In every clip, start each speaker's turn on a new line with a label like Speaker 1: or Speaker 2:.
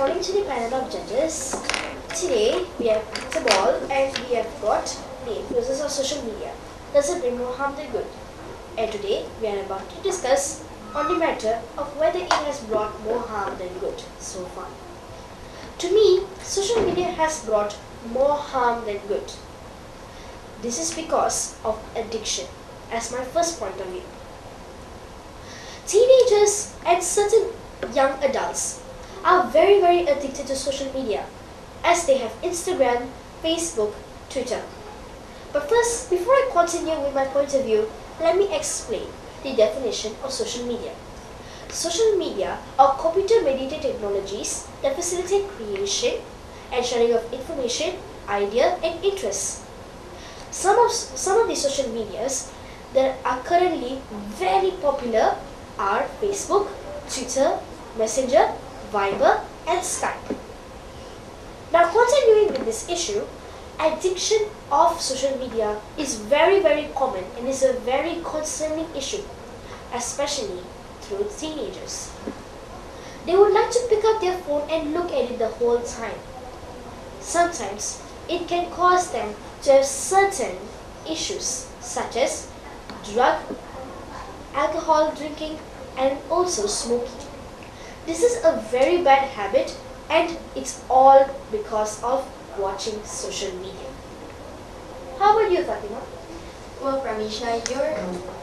Speaker 1: morning to the panel of judges. Today we have the ball and we have got the influences of social media. Does it bring more harm than good? And today we are about to discuss on the matter of whether it has brought more harm than good so far. To me, social media has brought more harm than good. This is because of addiction, as my first point of view. Teenagers and certain young adults are very addicted to social media, as they have Instagram, Facebook, Twitter. But first, before I continue with my point of view, let me explain the definition of social media. Social media are computer-mediated technologies that facilitate creation and sharing of information, idea, and interests. Some of the social medias that are currently very popular are Facebook, Twitter, Messenger, Viber, and Skype. Now, continuing with this issue, addiction of social media is very common and is a very concerning issue, especially through teenagers. They would like to pick up their phone and look at it the whole time. Sometimes it can cause them to have certain issues such as drug, alcohol drinking, and also smoking. This is a very bad habit, and it's all because of watching social media. How about you, Fatima?
Speaker 2: Well, Ramisha, your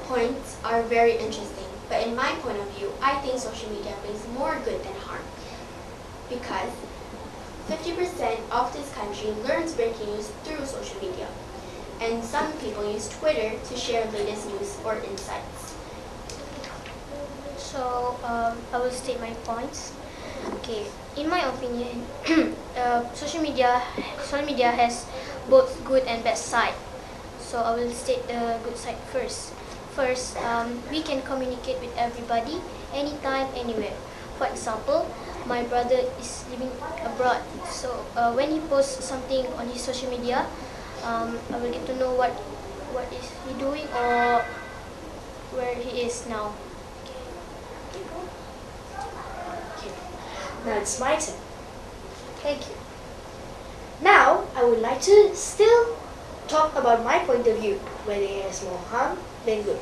Speaker 2: points are very interesting, but in my point of view, I think social media brings more good than harm, because 50% of this country learns breaking news through social media, and some people use Twitter to share latest news or insights.
Speaker 3: So I will state my points. Okay, in my opinion, social media has both good and bad side. So I will state the good side first. First, we can communicate with everybody, anytime, anywhere. For example, my brother is living abroad, so when he posts something on his social media, I will get to know what is he doing or where he is now.
Speaker 1: Now it's my turn. Thank you. Now, I would like to still talk about my point of view, whether it has more harm than good.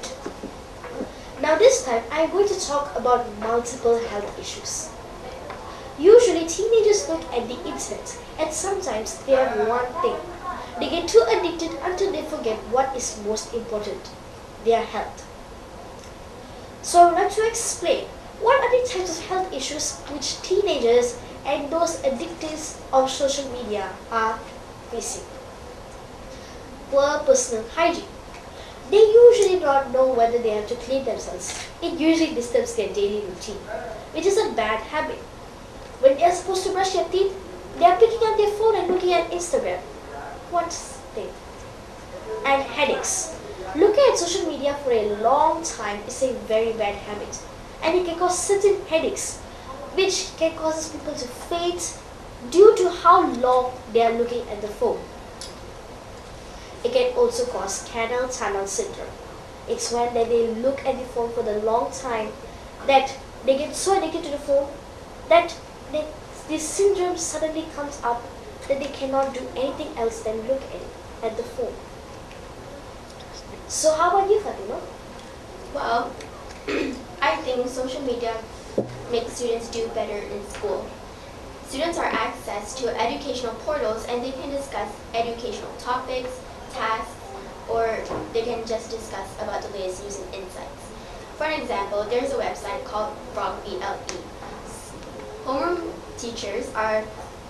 Speaker 1: Now this time, I'm going to talk about multiple health issues. Usually, teenagers look at the internet, and sometimes they have one thing. They get too addicted until they forget what is most important, their health. So I would like to explain what are the types of health issues which teenagers and those addicted of social media are facing. Poor personal hygiene. They usually do not know whether they have to clean themselves. It usually disturbs their daily routine, which is a bad habit. When they are supposed to brush their teeth, they are picking up their phone and looking at Instagram. What thing? And headaches. Looking at social media for a long time is a very bad habit, and it can cause certain headaches, which can cause people to faint due to how long they are looking at the phone. It can also cause carpal tunnel syndrome. It's when they look at the phone for the long time that they get so addicted to the phone that this syndrome suddenly comes up that they cannot do anything else than look at the phone. So how about you, Fatima?
Speaker 2: Well, I think social media makes students do better in school. Students are accessed to educational portals and they can discuss educational topics, tasks, or they can just discuss about the latest news and insights. For an example, there's a website called Frog BLE. Homeroom teachers are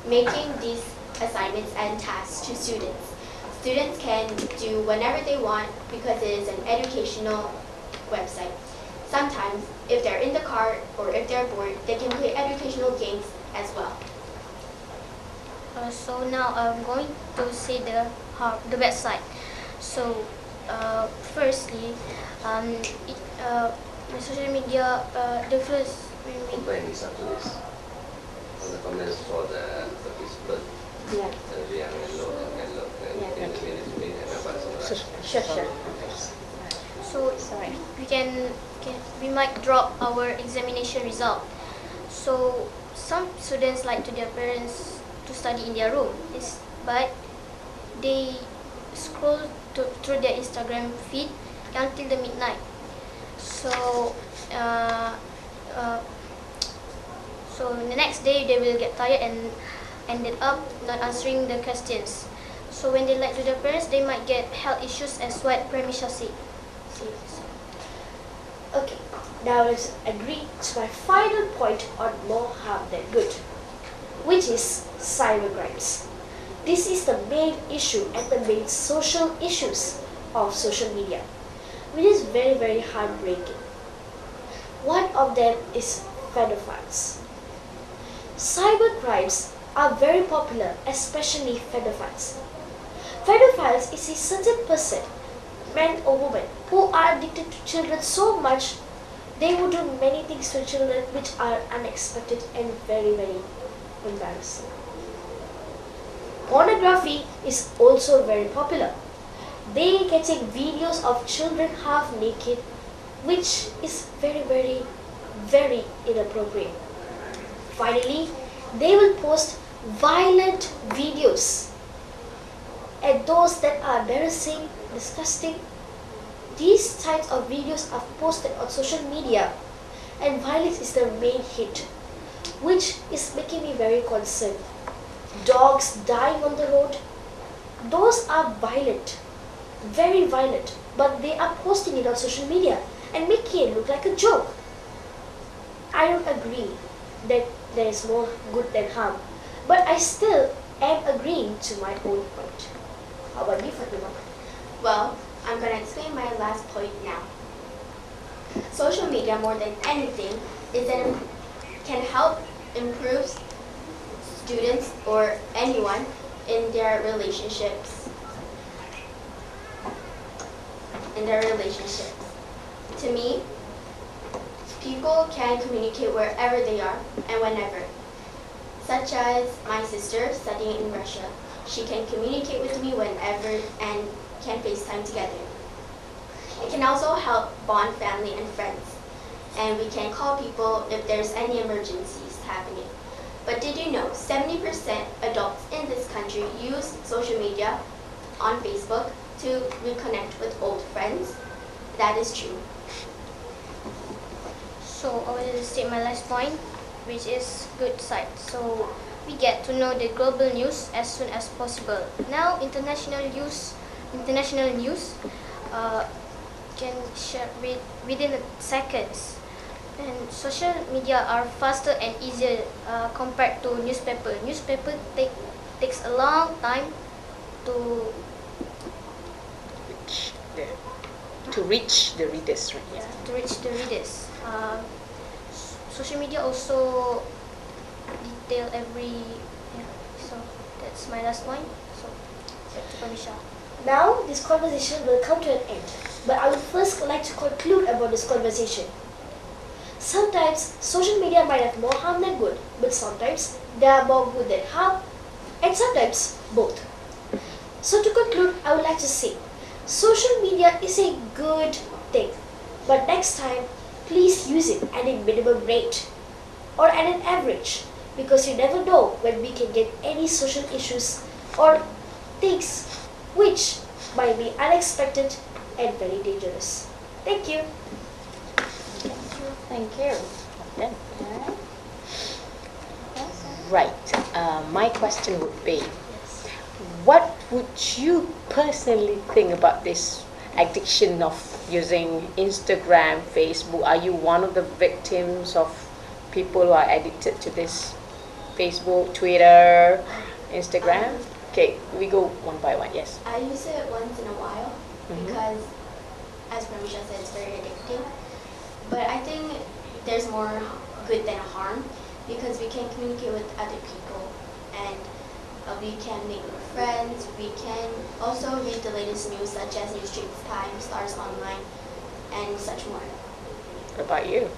Speaker 2: making these assignments and tasks to students. Students can do whenever they want because it is an educational website. Sometimes, if they're in the car or if they're bored, they can play educational games as well.
Speaker 3: So now I'm going to say the bad side. So firstly, the social media, the first
Speaker 4: Complain is up to this. On the comments for the participant.
Speaker 1: Yeah. Sure.
Speaker 3: So we might drop our examination result. So some students like to their parents to study in their room, but they scroll through their Instagram feed until the midnight. So, so the next day they will get tired and ended up not answering the questions. So when they lie to their parents, they might get health issues, as what Premisha said.
Speaker 1: Okay, now let's agree to my final point on more harm than good, which is cybercrimes. This is the main issue and the main social issues of social media, which is very, very heartbreaking. One of them is pedophiles. Cybercrimes are very popular, especially pedophiles. Pedophiles is a certain person, man or woman, who are addicted to children so much they would do many things to children which are unexpected and very, very embarrassing. Pornography is also very popular. They can take videos of children half naked, which is very, very, very inappropriate. Finally, they will post violent videos, and those that are embarrassing, disgusting. These types of videos are posted on social media, and violence is the main hit, which is making me very concerned. Dogs dying on the road, those are violent, very violent, but they are posting it on social media and making it look like a joke. I don't agree that there is more good than harm, but I still am agreeing to my own point. How about you, Fatima?
Speaker 2: Well, I'm going to explain my last point now. Social media, more than anything, can help improve students or anyone in their relationships. To me, people can communicate wherever they are and whenever. Such as my sister studying in Russia. She can communicate with me whenever and can FaceTime together. It can also help bond family and friends. And we can call people if there's any emergencies happening. But did you know 70% adults in this country use social media on Facebook to reconnect with old friends? That is true.
Speaker 3: So I will state my last point, which is good side. So we get to know the global news as soon as possible. Now international news can share within seconds. And social media are faster and easier compared to newspaper. Newspaper takes a long time to
Speaker 5: reach the readers, right?
Speaker 3: Yeah, to reach the readers. Social media also detail every. Yeah, so that's my last point. So back to Pamisha.
Speaker 1: Now this conversation will come to an end, but I would first like to conclude about this conversation. Sometimes social media might have more harm than good, but sometimes there are more good than harm, and sometimes both. So to conclude, I would like to say, social media is a good thing, but next time, please use it at a minimum rate or at an average, because you never know when we can get any social issues or things which might be unexpected and very dangerous. Thank you.
Speaker 5: Thank you. Then, right. My question would be, what would you personally think about this addiction of using Instagram, Facebook? Are you one of the victims of people who are addicted to this Facebook, Twitter, Instagram? Okay, we go one by one. Yes.
Speaker 2: I use it once in a while because, as Pramisha said, it's very addicting. But I think there's more good than harm because we can communicate with other people and we can make new friends. We can also read the latest news such as News Straits Times, Stars Online, and such more.
Speaker 5: What about you?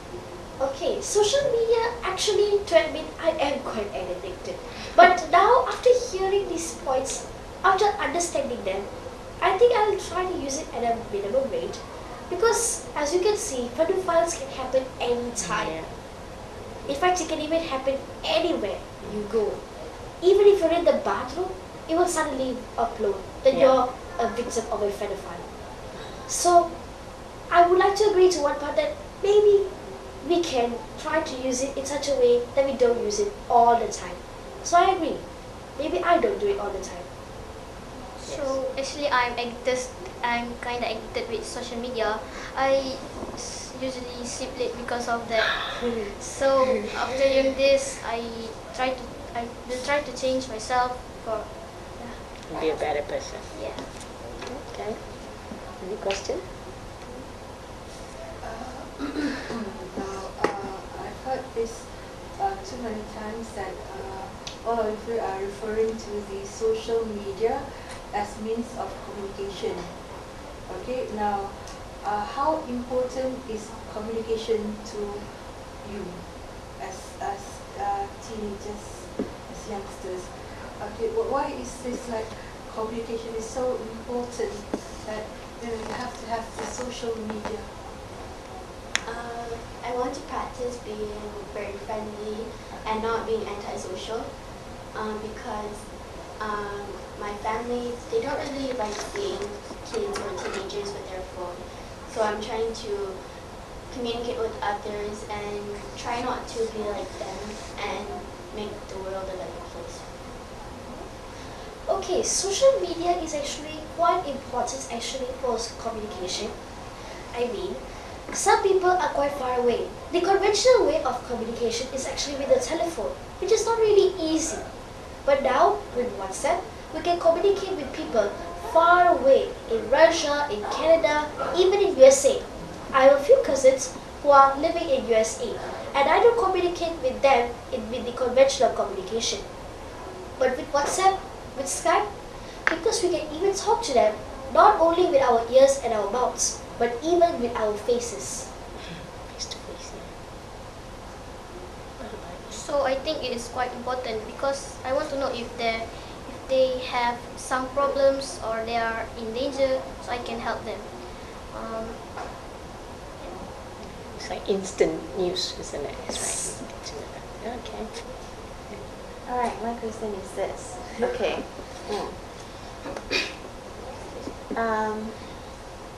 Speaker 1: Okay, social media, actually, to admit, I am quite addicted. But now, after hearing these points, after understanding them, I think I'll try to use it at a minimum rate. Because, as you can see, pedophiles can happen anytime. In fact, it can even happen anywhere you go. Even if you're in the bathroom, it will suddenly upload that you're a victim of a pedophile. So, I would like to agree to one part that maybe we can try to use it in such a way that we don't use it all the time. So I agree. Maybe I don't do it all the time.
Speaker 3: So actually, I'm kind of addicted with social media. I usually sleep late because of that. So after doing this, I will try to change myself for
Speaker 5: Be a better person.
Speaker 3: yeah.
Speaker 5: Okay. Any question?
Speaker 6: I've heard this too many times that all of you are referring to the social media as means of communication. Okay, now how important is communication to you as teenagers, as youngsters? Okay, why is this like communication is so important that you have to have the social media?
Speaker 2: I want to practice being very friendly and not being antisocial because my family, they don't really like seeing kids or teenagers with their phone. So I'm trying to communicate with others and try not to be like them and make the world a better place.
Speaker 1: Okay, social media is actually quite important actually for communication. I mean, some people are quite far away. The conventional way of communication is actually with the telephone, which is not really easy. But now, with WhatsApp, we can communicate with people far away in Russia, in Canada, even in USA. I have a few cousins who are living in USA, and I don't communicate with them with the conventional communication. But with WhatsApp, with Skype, because we can even talk to them, not only with our ears and our mouths, but even with our faces.
Speaker 5: Face to face.
Speaker 3: So I think it is quite important because I want to know if they have some problems or they are in danger, so I can help them.
Speaker 5: It's like instant news, isn't it?
Speaker 1: Yes.
Speaker 5: Right. Okay.
Speaker 7: Alright, my question is this. Okay.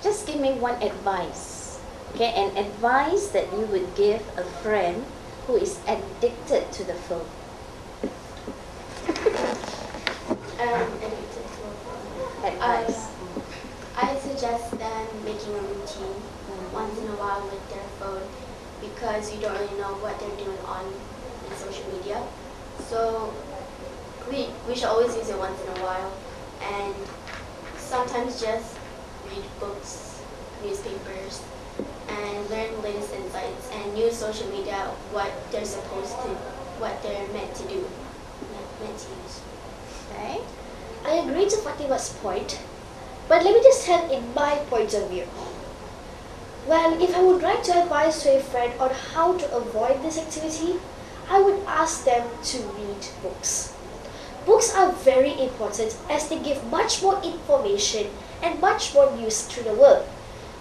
Speaker 7: Just give me one advice. Okay, an advice that you would give a friend who is addicted to the phone. Advice.
Speaker 2: I suggest them making a routine once in a while with their phone because you don't really know what they're doing on social media. So we should always use it once in a while and sometimes just read books, newspapers, and learn the latest insights and use social media what they're meant to do, meant to use.
Speaker 7: Okay.
Speaker 1: I agree to Fatima's point, but let me just tell in my point of view. Well, if I would like to advise to a friend on how to avoid this activity, I would ask them to read books. Books are very important as they give much more information and much more news through the world.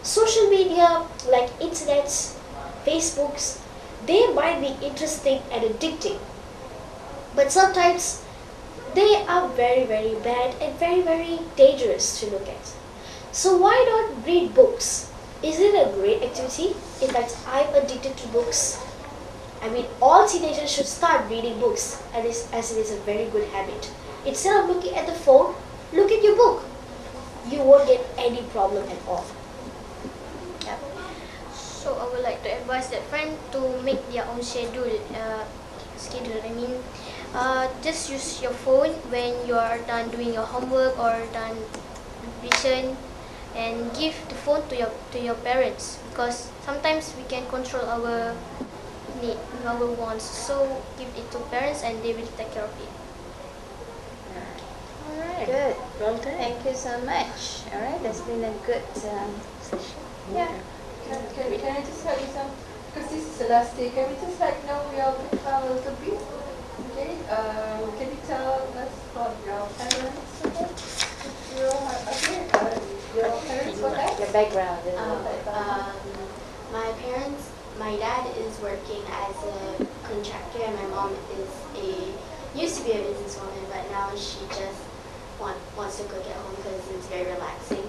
Speaker 1: Social media like internet, Facebooks, they might be interesting and addicting, but sometimes they are very, very bad and very, very dangerous to look at. So why not read books? Isn't it a great activity? In fact, I'm addicted to books. I mean, all teenagers should start reading books as it is a very good habit. Instead of looking at the phone, look at your book. You won't get any problem at all.
Speaker 3: Yeah. So I would like to advise that friend to make their own schedule. Just use your phone when you are done doing your homework or done revision, and give the phone to your parents because sometimes we can control our need, our wants. So give it to parents and they will take care of it.
Speaker 7: Alright. Good.
Speaker 5: Well done.
Speaker 7: Thank you so much. Alright, that's been a good session. Yeah.
Speaker 6: Can I just tell you some, because this is the last day, can we just know your background a little bit? Okay, can you tell us about your parents? Your parents, what that?
Speaker 7: Your background. A little bit.
Speaker 2: My dad is working as a contractor, and my mom used to be a businesswoman, but now she just wants to cook at home because it's very relaxing.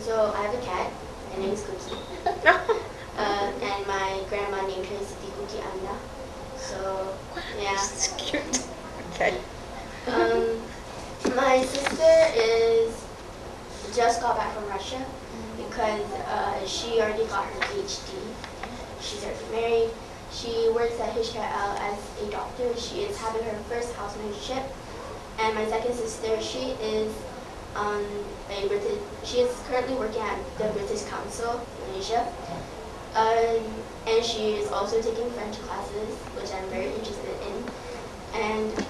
Speaker 2: So I have a cat. Her name is Cookie. And my grandma named her Siti Cookie Amna. So yeah.
Speaker 5: That's cute. Okay.
Speaker 2: My sister just got back from Russia because she already got her PhD. She's already married. She works at HKL as a doctor. She is having her first house managership. And my second sister, she is currently working at the British Council in Malaysia. And she is also taking French classes, which I'm very interested in. And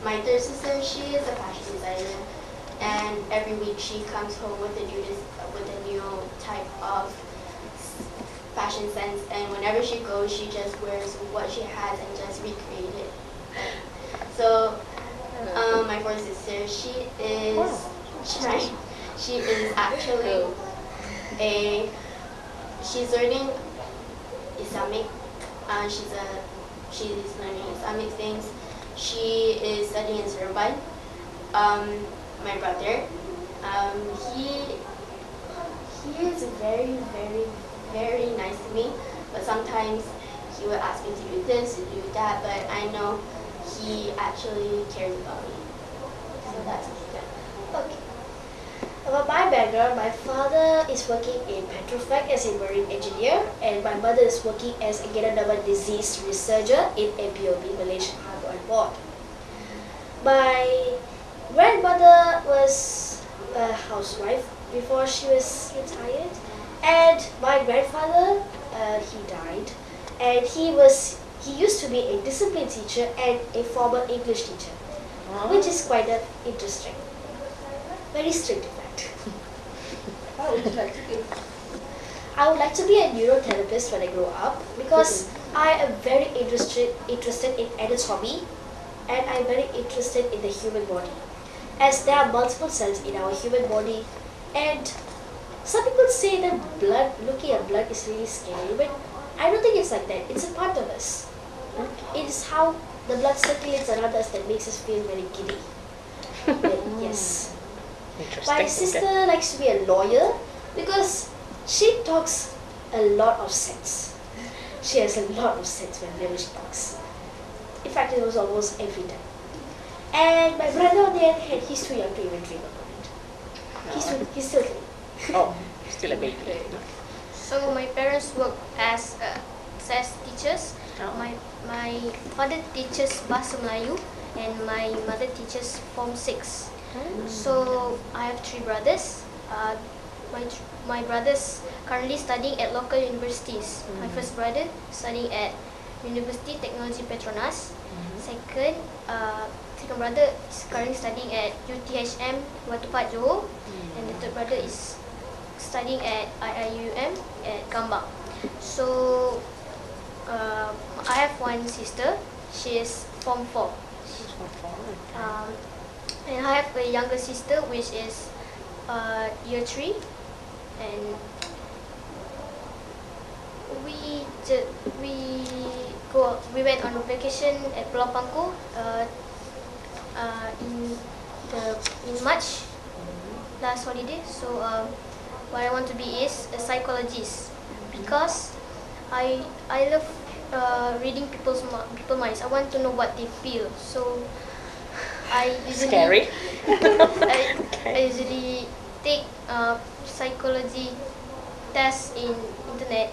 Speaker 2: my third sister, she is a fashion designer, and every week she comes home with a new type of fashion sense. And whenever she goes, she just wears what she has and just recreate it. So my fourth sister, she is actually she's learning Islamic. She's learning Islamic things. She is studying in Serban. My brother, he is very, very, very nice to me, but sometimes he would ask me to do this, to do that, but I know he actually cares about me. So that's good.
Speaker 1: Okay. About my background, my father is working in Petrofac as a marine engineer, and my mother is working as a Ganadaman disease researcher in MPOB, Malaysian Harbour and Port. My grandmother was a housewife before she was retired, and my grandfather, he died, and he used to be a discipline teacher and a former English teacher, which is quite interesting. Very strict, in fact.
Speaker 6: How would you like to be?
Speaker 1: I would like to be a neurotherapist when I grow up because I am very interested in anatomy, and I'm very interested in the human body, as there are multiple cells in our human body, and some people say that looking at blood is really scary, but I don't think it's like that. It's a part of us. It is how the blood circulates around us that makes us feel very giddy. Yes. My sister likes to be a lawyer because she talks a lot of sense. She has a lot of sense whenever she talks. In fact, it was almost every time. And my brother, on the other hand, he's too young to even dream about it. He's still little.
Speaker 5: Oh, still a baby.
Speaker 3: So my parents work as teachers.
Speaker 5: Oh.
Speaker 3: My father teaches Bahasa Melayu and my mother teaches Form 6. So I have 3 brothers. My brothers currently studying at local universities. My first brother studying at University Technology Petronas. Second brother is currently studying at UTHM Watupat Johor, and the third brother is studying at IIUM at Kambang. So I have one sister. She is Form 4. And I have a younger sister which is year 3, and we went on vacation at Pulau Pangku in March last holiday. So what I want to be is a psychologist because I love reading people's minds. I want to know what they feel. So I usually
Speaker 5: Scary.
Speaker 3: I usually take psychology tests in internet.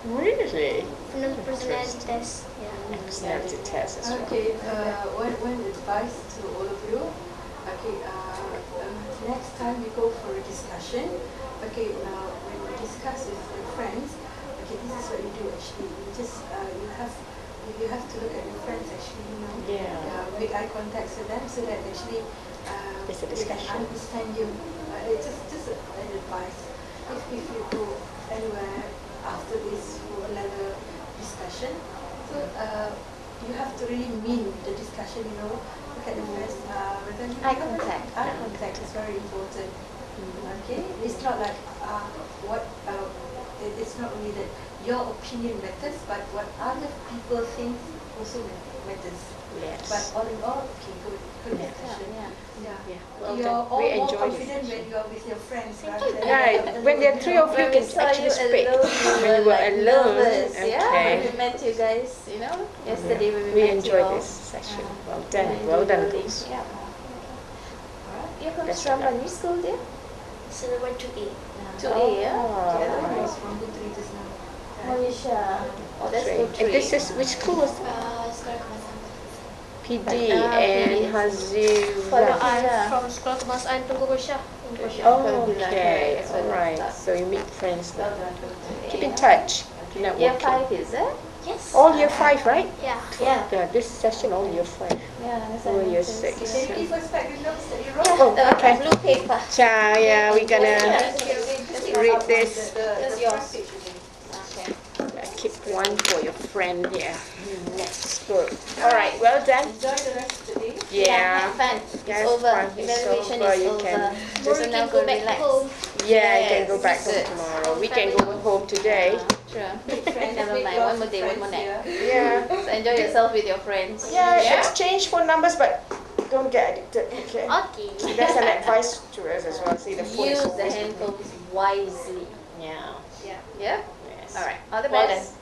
Speaker 5: Really?
Speaker 3: Personality test. Yeah.
Speaker 5: Personality test as well.
Speaker 6: Okay, one advice to all of you. Okay, next time you go for a discussion, okay, now when you discuss with your friends, okay, this is what you do actually. You have to look at your friends actually, make eye contact with them so that actually
Speaker 5: It's a
Speaker 6: they can
Speaker 5: discussion.
Speaker 6: understand you. It's just an advice. If you go anywhere after this for another discussion, so you have to really mean the discussion. Look at the face.
Speaker 7: Eye contact.
Speaker 6: Eye contact is very important. Okay, it's not like it's not only that your opinion matters, but what other people think also matters.
Speaker 5: Yes.
Speaker 6: But all in all, okay, good
Speaker 5: Yeah.
Speaker 6: discussion.
Speaker 7: Yeah.
Speaker 5: Yeah. Well
Speaker 6: You're
Speaker 5: done.
Speaker 6: all
Speaker 5: We
Speaker 6: more
Speaker 5: enjoyed
Speaker 6: confident
Speaker 5: this.
Speaker 6: when you're with your friends, rather than
Speaker 5: Right. When there are three of you,
Speaker 7: When
Speaker 5: can
Speaker 7: we saw
Speaker 5: actually
Speaker 7: you
Speaker 5: speak.
Speaker 7: alone,
Speaker 5: When
Speaker 7: you
Speaker 5: you
Speaker 7: were
Speaker 5: were
Speaker 7: like
Speaker 5: alone,
Speaker 7: nervous. Yeah, when
Speaker 5: okay.
Speaker 7: we met you guys, yesterday when we
Speaker 5: We
Speaker 7: met
Speaker 5: enjoyed
Speaker 7: you all.
Speaker 5: this session.
Speaker 7: Yeah.
Speaker 5: Well done.
Speaker 7: Yeah,
Speaker 5: Well done,
Speaker 7: individually.
Speaker 5: girls.
Speaker 7: Yeah. You're from
Speaker 5: Best of
Speaker 7: Stramba
Speaker 5: luck.
Speaker 7: New School, dear?
Speaker 1: So I went to A.
Speaker 7: 2A, yeah?
Speaker 5: Oh,
Speaker 6: Yeah, I
Speaker 5: nice.
Speaker 6: was from good three just now.
Speaker 7: Malaysia. Oh, that's
Speaker 5: Great.
Speaker 7: good.
Speaker 5: And this is which school was it?
Speaker 2: Sekolah Kebangsaan.
Speaker 5: PD
Speaker 7: PD.
Speaker 5: and Hazira.
Speaker 7: Yeah.
Speaker 3: From Sekolah Kebangsaan Tunku Rosyah.
Speaker 5: Oh,
Speaker 7: Alhamdulillah,
Speaker 5: okay.
Speaker 7: that's what I
Speaker 5: Alright.
Speaker 7: thought.
Speaker 5: So you meet friends
Speaker 7: Well
Speaker 5: now.
Speaker 7: done, good.
Speaker 5: Keep in touch.
Speaker 7: Year
Speaker 5: Networking.
Speaker 7: 5, is it?
Speaker 2: Yes.
Speaker 5: All year 5, right?
Speaker 3: Yeah.
Speaker 1: Yeah.
Speaker 5: Yeah, this session all year 5.
Speaker 7: Yeah, that's
Speaker 5: Oh,
Speaker 7: what I
Speaker 5: year
Speaker 7: noticed,
Speaker 5: 6.
Speaker 7: yeah.
Speaker 6: Can you give us back the notes that you wrote?
Speaker 5: Oh, okay.
Speaker 7: Blue paper.
Speaker 5: Cha, yeah, we're gonna read this.
Speaker 7: That's yours. Okay.
Speaker 5: Keep one for your friend here. Next. Good. Alright, well done.
Speaker 6: Enjoy the rest of the day.
Speaker 5: Yeah.
Speaker 7: Have fun. It's
Speaker 5: Yes,
Speaker 7: over.
Speaker 5: fun. It's
Speaker 7: Evaluation
Speaker 5: over.
Speaker 7: is
Speaker 5: You
Speaker 7: over.
Speaker 5: can-
Speaker 7: Just
Speaker 3: Tomorrow we
Speaker 7: now
Speaker 3: can
Speaker 7: go
Speaker 3: go back
Speaker 7: relax.
Speaker 3: home.
Speaker 5: Yeah, you can
Speaker 7: Yes,
Speaker 5: go back
Speaker 7: good.
Speaker 5: home tomorrow. We can go home today.
Speaker 7: Sure.
Speaker 6: Friends,
Speaker 7: Never
Speaker 6: make
Speaker 7: mind.
Speaker 6: lots
Speaker 7: One more
Speaker 6: of
Speaker 7: day, one
Speaker 6: friends
Speaker 7: more night.
Speaker 6: here.
Speaker 5: Yeah.
Speaker 7: So enjoy yourself with your friends.
Speaker 5: Yeah, exchange phone numbers, but don't get addicted, okay?
Speaker 3: Okay.
Speaker 5: That's an advice to us as well. See, the phone is
Speaker 7: Use the
Speaker 5: always with me.
Speaker 7: handphones wisely.
Speaker 5: Yeah.
Speaker 7: Yeah?
Speaker 5: Yes.
Speaker 7: Alright. All the
Speaker 5: Well
Speaker 7: best.
Speaker 5: done.